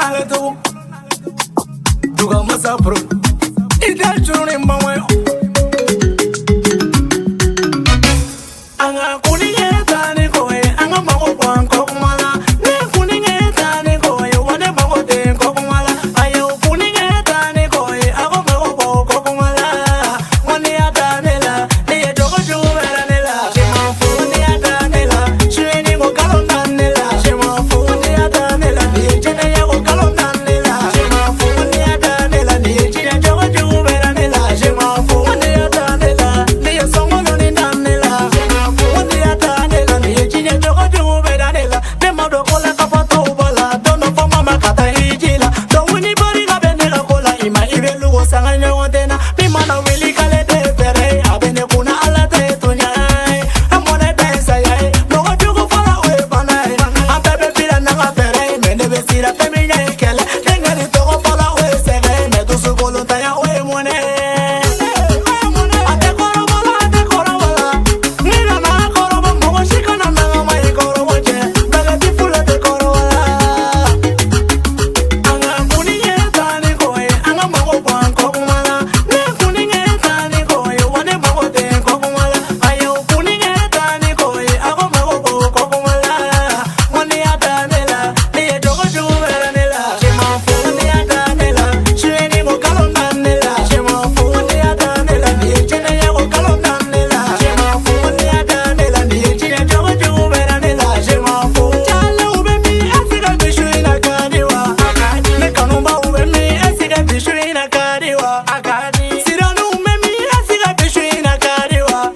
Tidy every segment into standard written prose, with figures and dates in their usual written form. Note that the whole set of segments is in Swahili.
naletu Duga masa pro Ida chuni mbawe Anga kuninge tani koe Anga mago kwan kokumala Ne kuninge tani koe Wane mago ten kokumala Ayo kuninge tani koe Ako mago po kokumala Wane atanela Niye toko chubera nela Shema funi atanela Shue ni go kalondan nela Shema funi atanela Niye chene ya go kalondan nela Shema funi atanela Niye chene toko chubera nela Shema funi atanela Niye songo loni dan nela Shema funi atanela Niye chene toko chubera nela Nema do kola kapato ubala Dono foma makata hijila Do wini bari gabe nela kola Ima ibe lugo sanga nyongotena Mimana wili kale de pere Abene kuna ala te tunyai Amone pensa yai Mogo chugu fala ue panai Abebe pira nanga pere Mene besira feminya ikele Nengari togo fala ue sege Metu su volunta ya ue mone Ate koro bola Nina na koro bo Mogo shika na nanga mai koro boche Bege tifule te koro bola Anga kuninge tani koe Anga mogo kwan kokumala Ne kuninge tani koe Wane mogo ten kokumala Ayo kuninge tani koe Ako mogo po kokumala Wane atanela Niye toko chubera nela Shema funi atanela Shue ni go kalondan nela Shema funi atanela Niye chene ya go kalondan nela Shema funi atanela Niye chene toko chubera nela Shema funi Chale ube mi Asika bishu ina kadiwa Ne kanumba ube mi Asika bishu ina kadiwa Siranu ube mi Asika bishu ina kadiwa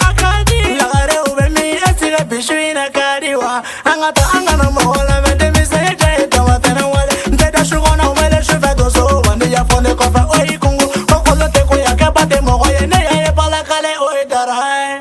Lagare ube mi Asika bishu ina kadiwa Angata angana mohola Mende mi se jaye tamatena wale Nteda shugona umele shufe doso Wandi ya fonde kofe oi kungu Kokolo te kuya kebate mogo ye Ne ya ye pala kale oi darai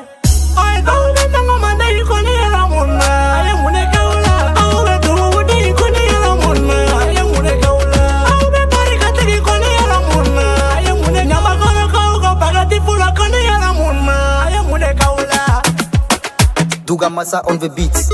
Oi kaule tango mande ikoni yela muna Aye mune kaula Aube tumu udi ikoni yela muna Aye mune kaula Aube pari kateki ikoni yela muna Aye mune nyama kono kauka Pagati fula koni yela muna Aye mune kaula Duga Massa on the beats.